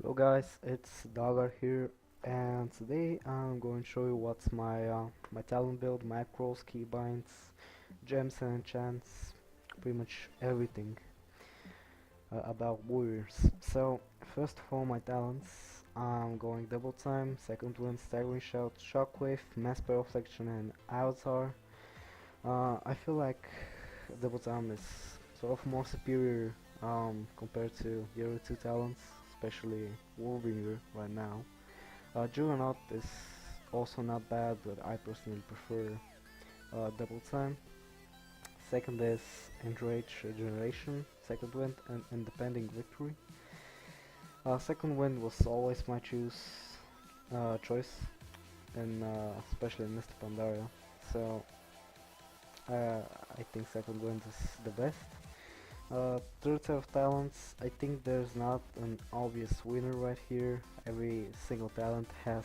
Hello guys, it's Darkguard here, and today I'm going to show you what's my talent build, macros, keybinds, gems and enchants, pretty much everything about warriors. So first of all, my talents, I'm going double time, second wind, staggering shout, shockwave, mass perfection, and avatar. I feel like double time is sort of more superior compared to the other two talents, especially Warbringer right now. Juggernaut is also not bad, but I personally prefer double time. Second is Enrage Regeneration, second wind, and Independent Victory. Second wind was always my choice, and especially in Mr. Pandaria. So I think second wind is the best. Third set of talents, I think there's not an obvious winner right here. Every single talent has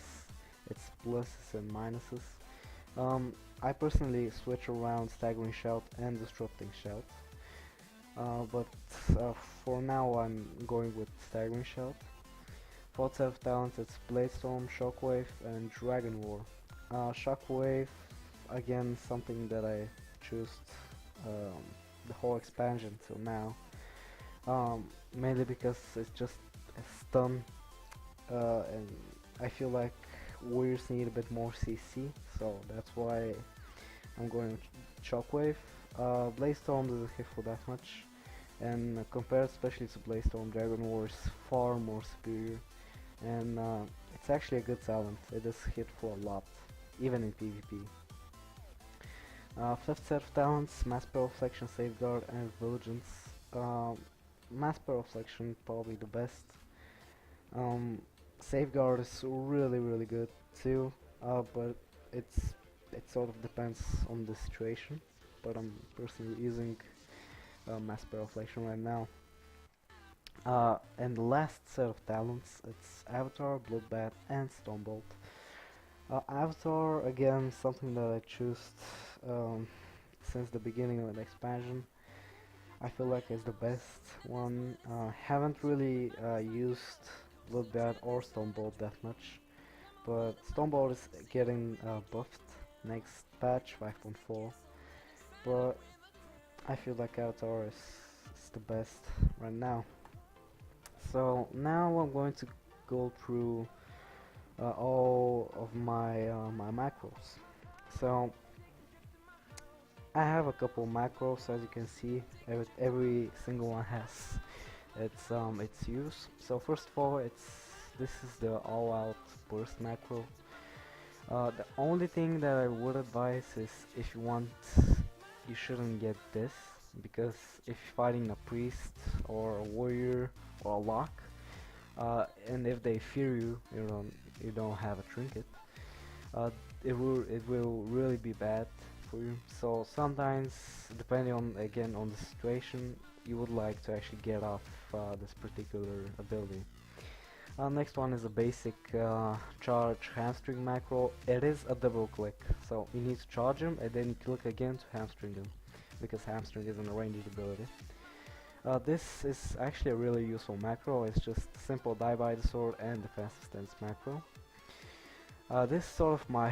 its pluses and minuses. I personally switch around Staggering Shout and Disrupting Shout, but for now I'm going with Staggering Shout. Fourth set of talents, it's Bladestorm, Shockwave, and Dragon War. Shockwave, again, something that I choose um, the whole expansion till now, mainly because it's just a stun, and I feel like warriors need a bit more CC, so that's why I'm going Shockwave. Bladestorm doesn't hit for that much, and compared especially to Bladestorm, Dragon War is far more superior, and it's actually a good talent. It does hit for a lot, even in PvP. Fifth set of talents, Mass Reflection, Safeguard, and Vigilance. Mass Reflection probably the best. Safeguard is really good too, but it sort of depends on the situation. But I'm personally using Mass Reflection right now. And the last set of talents, it's Avatar, Bloodbath, and Stormbolt. Avatar, again, something that I choose um, since the beginning of the expansion. I feel like it's the best one. Haven't really used Bloodbath or Stormbolt that much, but Stormbolt is getting buffed next patch 5.4. But I feel like Avatar is the best right now. So now I'm going to go through all of my macros. So I have a couple macros, as you can see. Every single one has its use. So first of all, this is the all-out burst macro. The only thing that I would advise is if you want, you shouldn't get this, because if you're fighting a priest or a warrior or a lock, and if they fear you, you don't have a trinket, uh, it will really be bad for you. So sometimes, depending on the situation, you would like to actually get off this particular ability. Next one is a basic charge hamstring macro. It is a double click, so you need to charge him and then you click again to hamstring him, because hamstring is an ranged ability. This is actually a really useful macro. It's just simple die by the sword and defensive stance macro. This is sort of my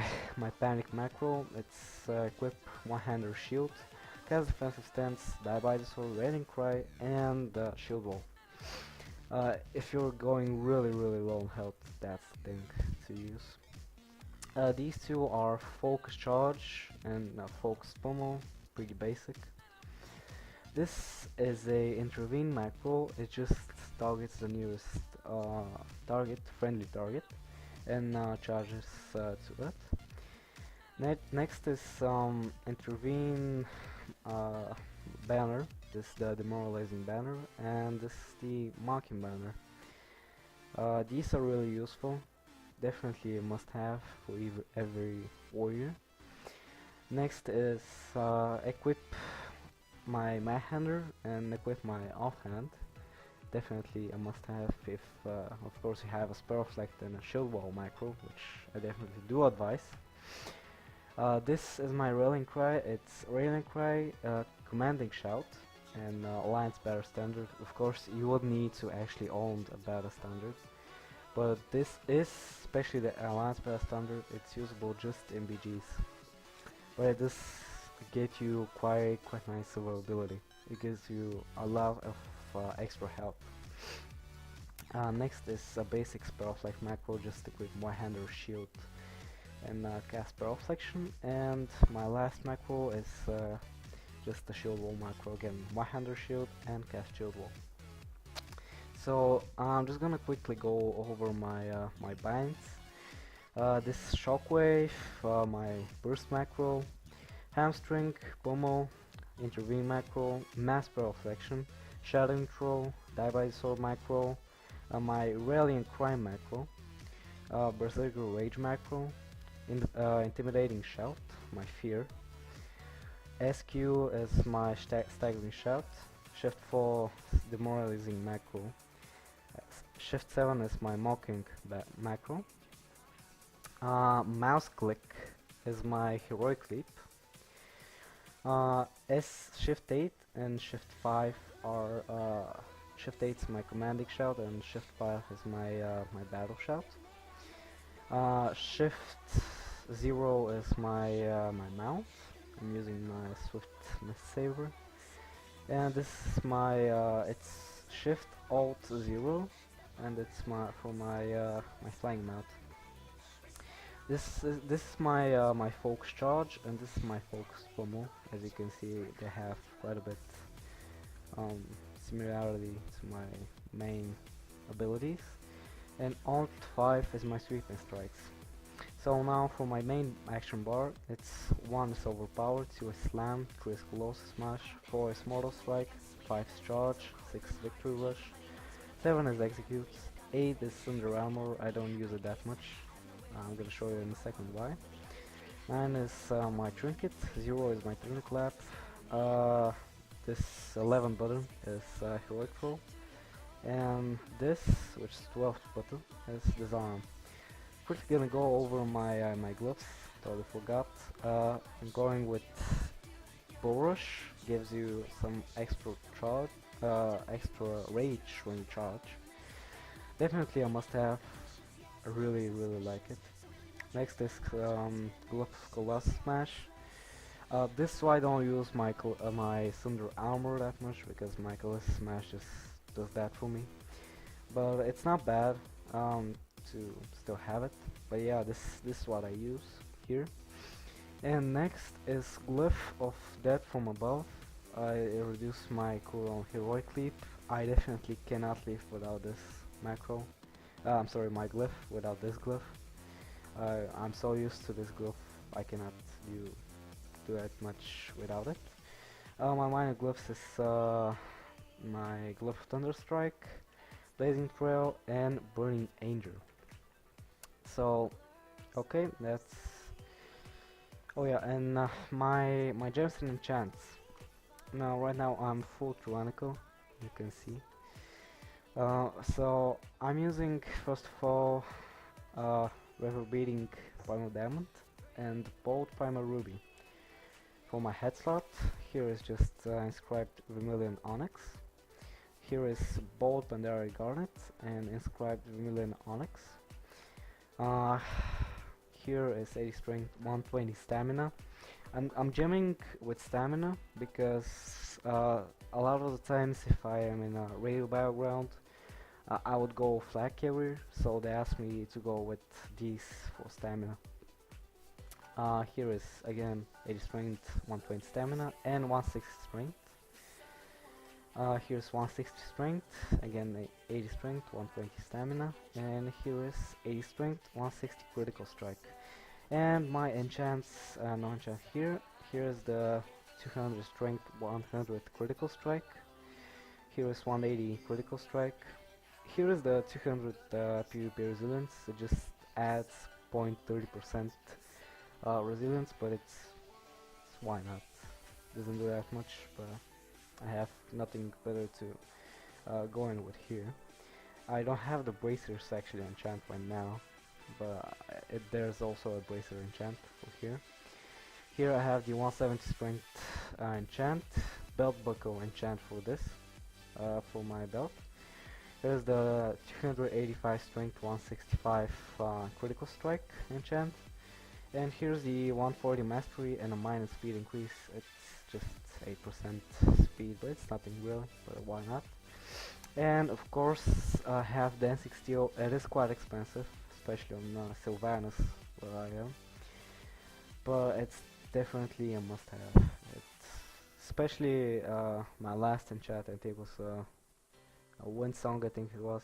panic macro. It's equip one-hander shield, cast defensive stance, die by the sword, raining cry, and shield wall. If you're going really low on health, that's the thing to use. These two are focus charge and focus pummel, pretty basic. This is a intervene macro. It just targets the nearest friendly target, and charges to it. Next is intervene banner. This is the Demoralizing Banner, and this is the Mocking Banner. These are really useful. Definitely a must-have for every warrior. Next is equip my Manhander and equip my offhand. Definitely a must-have if, of course, you have a Spell Reflect and a Shield Wall macro, which I definitely do advise. This is my Rallying Cry. It's Rallying Cry, Commanding Shout, and Alliance Battle Standard. Of course, you would need to actually own a Battle Standard. but this is, especially the Alliance Pass Standard, it's usable just in BGs. But it does get you quite nice survivability. It gives you a lot of extra health. Next is a basic Spare of Life macro, just equip one-hander shield and cast Spare of Flexion. And my last macro is just the shield wall macro, again one-hander shield and cast shield wall. So I'm just gonna quickly go over my binds. This Shockwave, my burst macro, Hamstring, Pummel, Intervene macro, Mass Spare of Flexion, Shadow Intro, Die by the Sword macro, my Rallying Crime macro, Berserker Rage macro, Intimidating Shout, my Fear, SQ is my Staggering Shout, Shift 4 Demoralizing macro, Shift 7 is my Mocking macro, Mouse Click is my Heroic Leap, Shift 8 and Shift 5 are Shift 8 is my Commanding Shout and Shift 5 is my Battle Shout. Shift 0 is my mount. I'm using my Swiftness Saver, and this is my it's Shift Alt 0, and it's my flying mount. This is my my Focus Charge, and this is my Focus Pummel. As you can see, they have quite a bit similarity to my main abilities. And Alt 5 is my Sweeping Strikes. So now for my main action bar, it's 1 is Overpowered, 2 is Slam, 3 is Colossus Smash, 4 is Mortal Strike, 5 is Charge, 6 is Victory Rush, 7 is Execute, 8 is Thunder Armor. I don't use it that much. I'm gonna show you in a second why. 9 is my Trinket, 0 is my Trinket Lap, this 11 button is Heroic Throw, and this, which is 12th button, is Disarm. Quickly gonna go over my my gloves, totally forgot. I'm going with Bull Rush, gives you some extra charge, extra rage when you charge. Definitely a must-have. I really like it. Next is Colossus Smash. This is why I don't use my Thunder Armor that much, because my Colossus Smash just does that for me. But it's not bad to still have it. But yeah, this is what I use here. And next is Glyph of Death from Above. I reduce my cooldown Heroic Leap. I definitely cannot live without this macro. I'm sorry, my glyph without this glyph. I'm so used to this glyph, I cannot do that much without it. My minor glyphs is my Glyph of Thunderstrike, Blazing Trail, and Burning Angel. So, okay, that's... Oh yeah, and my gems and enchants. Now, right now I'm full Tyrannical, you can see. So I'm using, first of all, Reverberating Primal Diamond and Bold Primal Ruby. For my head slot, here is just inscribed Vermilion Onyx. Here is Bold Pandari Garnet and inscribed Vermilion Onyx. Here is 80 Strength, 120 Stamina. I'm gemming with Stamina because a lot of the times if I am in a radio battleground, I would go Flag Carrier, so they asked me to go with these for Stamina. Here is again 80 Strength, 120 Stamina, and 160 Strength. Here's 160 Strength, again 80 Strength, 120 Stamina, and here is 80 Strength, 160 Critical Strike. And my enchants, no enchant here. Here is the 200 Strength, 100 Critical Strike. Here is 180 Critical Strike. Here is the 200 PvP Resilience. It just adds 0.30% resilience, but it's why not? Doesn't do that much, but I have nothing better to go in with here. I don't have the Bracers actually enchant right now, but there's also a Bracer enchant for here. Here I have the 170 Strength enchant, Belt Buckle enchant for this, for my belt. Here's the 285 strength, 165 critical strike enchant, and here's the 140 mastery and a minus speed increase. It's just 8% speed, but it's nothing really, but why not? And of course, have dancing steel. It is quite expensive, especially on Sylvanus, where I am, but it's definitely a must-have. It's especially my last enchant. I think it was a wind song. I think it was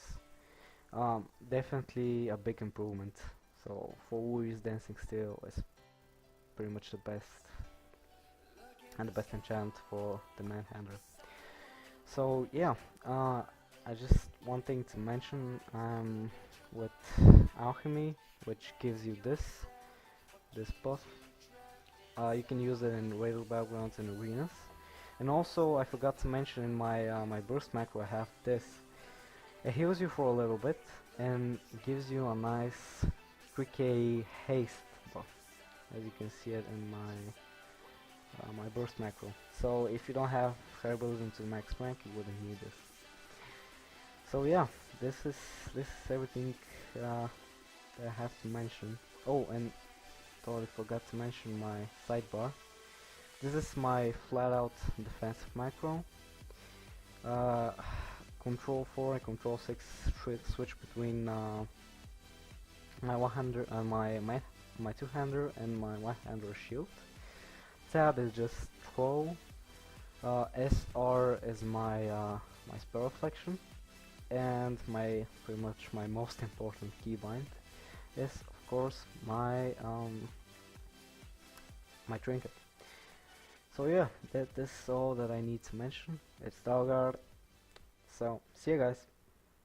definitely a big improvement. So for who is dancing steel is pretty much the best and the best enchant for the manhandler. So yeah, I just one thing to mention, with alchemy, which gives you this buff. You can use it in raided battlegrounds and arenas. And also, I forgot to mention in my burst macro, I have this. It heals you for a little bit and gives you a nice 3k haste buff, as you can see it in my burst macro. So if you don't have herbalism to max rank, you wouldn't need this. So yeah, this is everything that I have to mention. Oh, and totally forgot to mention my sidebar. This is my flat out defensive macro. Control 4 and Control 6 switch between my one-hander and my two-hander and my one-hander shield. Tab is just throw. SR is my my spell reflection, and pretty much my most important keybind is of course my my trinket. So yeah, that is all that I need to mention. It's Darkguard. So see you guys.